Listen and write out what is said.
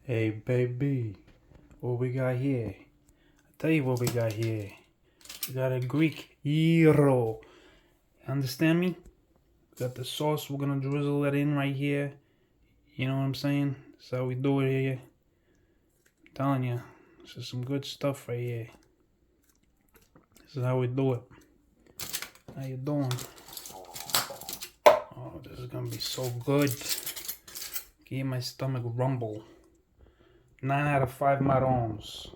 Hey baby, what we got here? I'll tell you what we got here. We got a Greek gyro. Understand me? We got the sauce. We're gonna drizzle that in right here. You know what I'm saying? That's how we do it here. I'm telling you, this is some good stuff right here. This is how we do it. How you doing? Oh, this is gonna be so good. Give my stomach rumble. 9 out of 5 marrons.